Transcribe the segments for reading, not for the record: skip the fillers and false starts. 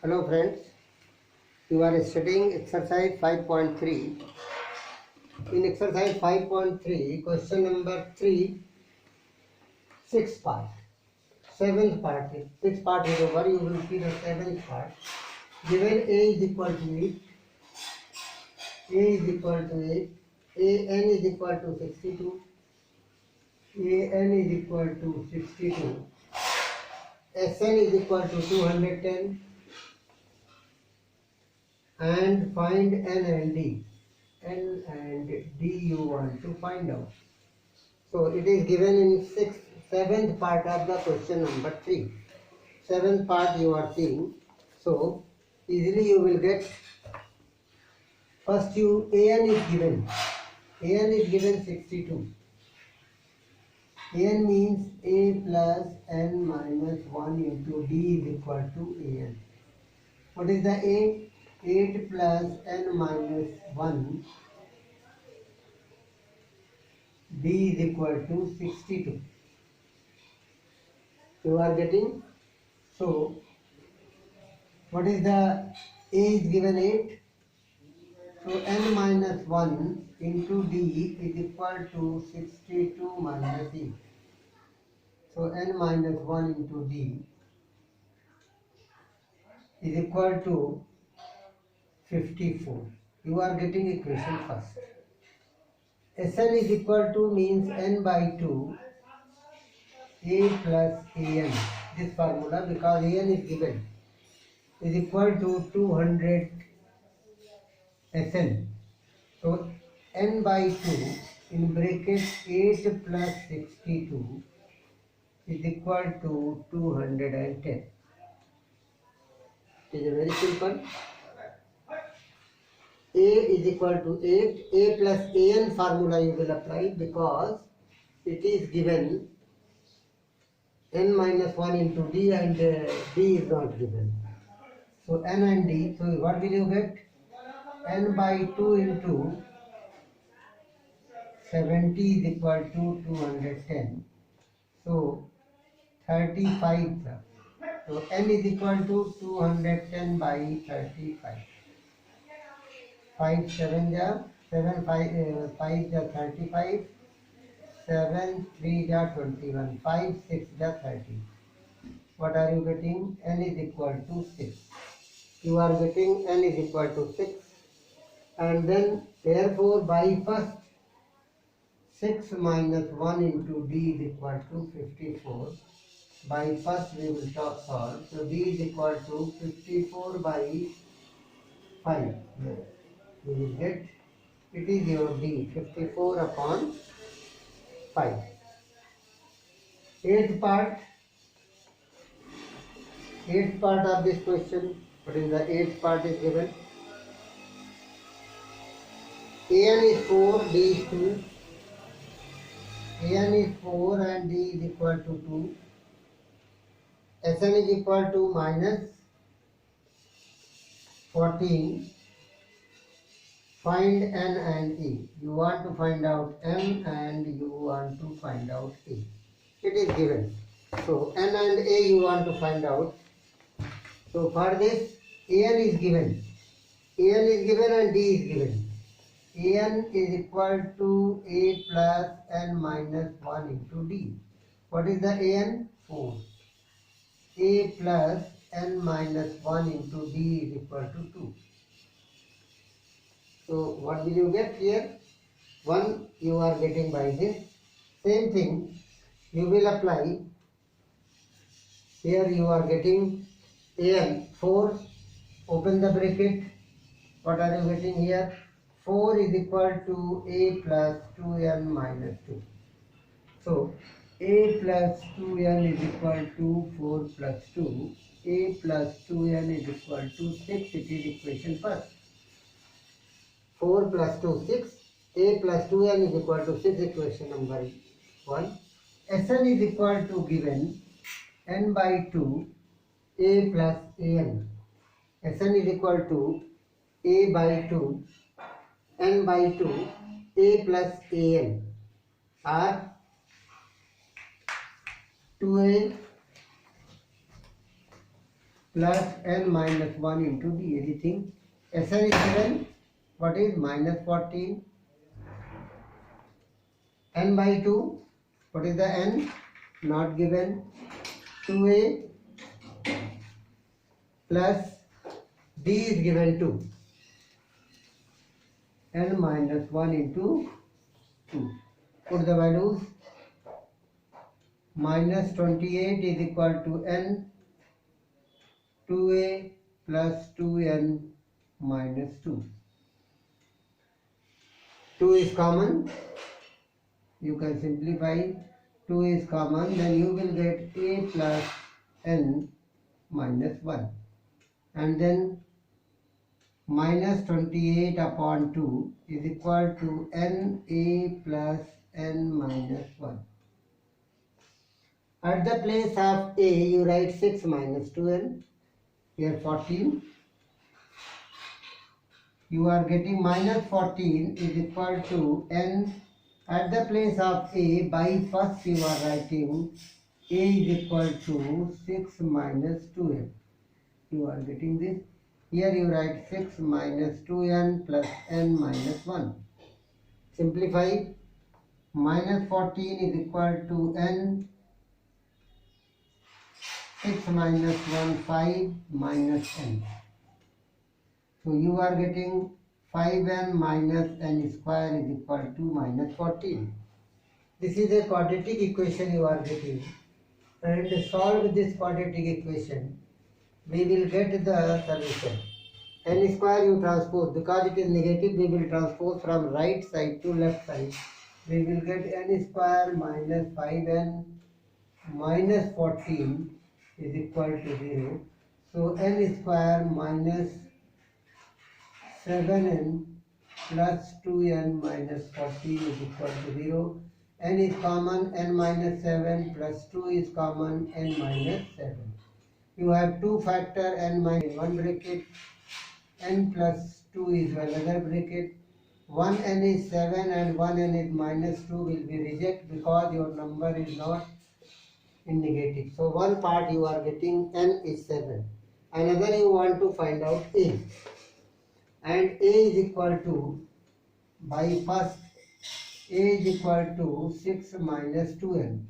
Hello friends, you are studying exercise 5.3. In exercise 5.3, question number 3, sixth part. Seventh part. Sixth part is over, you will see the seventh part. Given A is equal to 8, A is equal to 8, AN is equal to 62, AN is equal to 62, SN is equal to 210, and find N and D. N and D you want to find out. So it is given in seventh part of the question number 3. Seventh part you are seeing. So easily you will get. First AN is given. AN is given 62. AN means A plus N minus 1 into D is equal to AN. What is the A? 8 plus N minus 1. D is equal to 62. You are getting? So what is the A is given 8? So N minus 1 into D is equal to 62 minus E. So N minus 1 into D is equal to 54. You are getting equation first. Sn is equal to means N by 2 A plus An. This formula because An is given is equal to 200 Sn. So N by 2 in bracket 8 plus 62 is equal to 210. It is very simple. A is equal to 8. A plus An formula you will apply because it is given N minus 1 into D and D is not given. So N and D, so what will you get? N by 2 into 70 is equal to 210. So 35. So N is equal to 210 by 35. 5 7 ja 7 5 5 ja 35, 7 3 ja 21, 5 6 ja 30. What are you getting? N is equal to 6. You are getting N is equal to 6, and then therefore by first 6 minus 1 into D is equal to 54. By first we will solve. So D is equal to 54 by 5. We will get, it is your D, 54 upon 5. Eighth part of this question. What is the eighth part is given? An is 4, D is 2. An is 4 and D is equal to 2. Sn is equal to minus 14. Find N and E. You want to find out M and you want to find out E. It is given. So N and A you want to find out. So for this, An is given. An is given and D is given. An is equal to A plus N minus 1 into D. What is the An? 4. A plus N minus 1 into D is equal to 2. So what will you get here? 1 you are getting by this. Same thing you will apply. Here you are getting An 4. Open the bracket. What are you getting here? 4 is equal to A plus 2n minus 2. So A plus 2n is equal to 4 plus 2. A plus 2n is equal to 6. It is equation first. 4 plus 2, 6. A plus 2n is equal to 6, equation number 1. Sn is equal to given n by 2 A plus an. Sn is equal to A by 2 n by 2 A plus an or 2A plus n minus 1 into d. Anything? Sn is given. What is minus 14? N by 2. What is the n? Not given. 2a plus d is given 2. N minus 1 into 2. Put the values. Minus 28 is equal to n. 2a plus 2n minus 2. 2 is common. You can simplify. 2 is common. Then you will get a plus n minus 1. And then minus 28 upon 2 is equal to n a plus n minus 1. At the place of a, you write 6 minus 2n. Here 14. You are getting minus 14 is equal to n. At the place of a, by first you are writing a is equal to 6 minus 2n. You are getting this. Here you write 6 minus 2n plus n minus 1. Simplify. Minus 14 is equal to n. 6 minus 1, 5 minus n. So you are getting 5n minus n square is equal to minus 14. This is a quadratic equation you are getting. And to solve this quadratic equation, we will get the solution. N square you transpose. Because it is negative, we will transpose from right side to left side. We will get n square minus 5n minus 14 is equal to 0. So n square minus 7n plus 2n minus 14 is equal to 0. N is common, n minus 7 plus 2 is common, n minus 7. You have two factor n minus one bracket, n plus 2 is another bracket. One n is 7 and one n is minus 2 will be rejected because your number is not in negative. So one part you are getting n is 7. Another you want to find out a. And a is equal to, by first, a is equal to 6 minus 2n.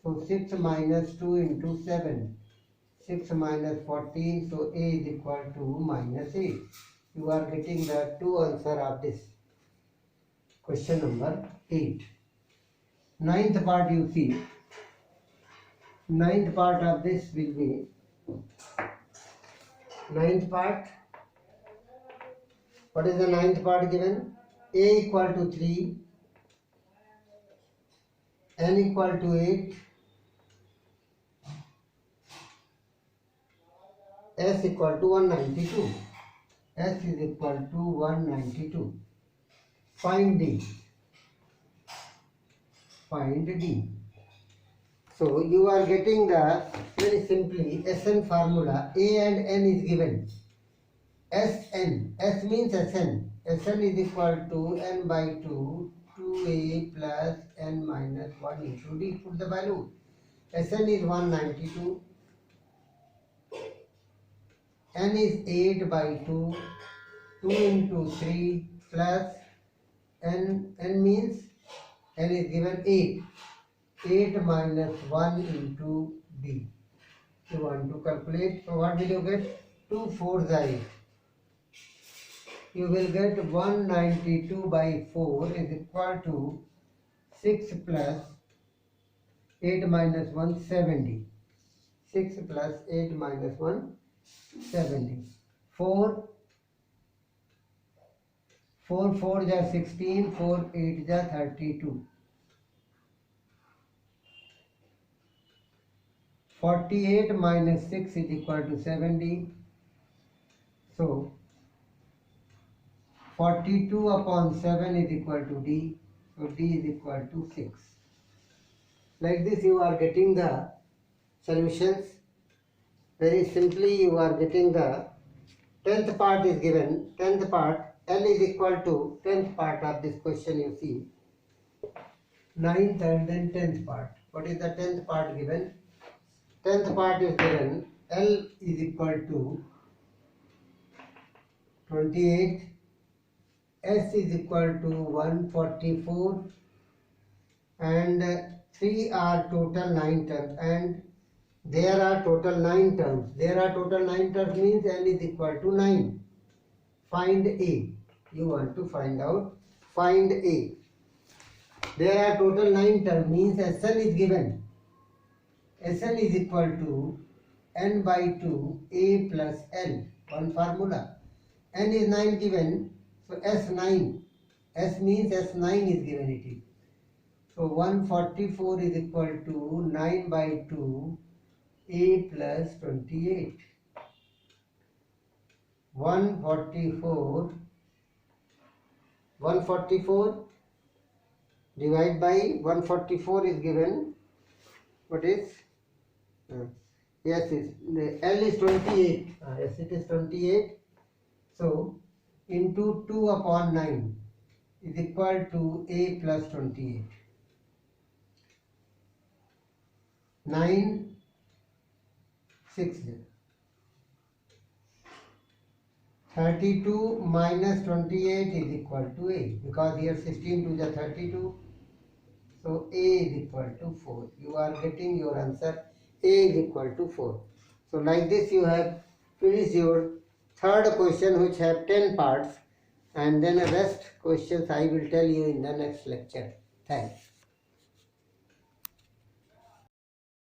So 6 minus 2 into 7. 6 minus 14, so a is equal to minus 8. You are getting the two answer of this. Question number 8. Ninth part you see. Ninth part of this will be, ninth part. What is the ninth part given? A equal to 3, n equal to 8, s equal to 192. S is equal to 192. Find D. Find D. So you are getting the, very simply, Sn formula. A and n is given. Sn. S means Sn. Sn is equal to n by 2, 2a plus n minus 1 into d. Put the value. Sn is 192. N is 8 by 2. 2 into 3 plus n. N means n is given 8. 8 minus 1 into d. You want to calculate. So what will you get? 2 4s are 8. You will get 192 by 4 is equal to 6 plus 8 minus 1, 70. 6 plus 8 minus 1, 70. 4 4 is 16, 4 8 is 32. 48 minus 6 is equal to 70. So 42 upon 7 is equal to D. So D is equal to 6. Like this you are getting the solutions. Very simply you are getting the 10th part is given. 10th part L is equal to 10th part of this question you see. 9th and then 10th part. What is the 10th part given? 10th part is given L is equal to 28, S is equal to 144, and 3 are total 9 terms, and there are total 9 terms. There are total 9 terms means L is equal to 9. Find A. You want to find out. Find A. There are total 9 terms means Sn is given. Sn is equal to n by 2 A plus L. One formula. N is 9 given. So S9. S means S9 is given it is. So 144 is equal to 9 by 2 A plus 28. 144 divide by 144 is given. What is? Yes, the L is 28. Yes, it is 28. So into 2 upon 9 is equal to A plus 28. 9, 6. 32 minus 28 is equal to A, because here 16 to the 32. So A is equal to 4. You are getting your answer. A is equal to 4. So like this you have finished your third question, which have 10 parts, and then the rest questions I will tell you in the next lecture. Thanks.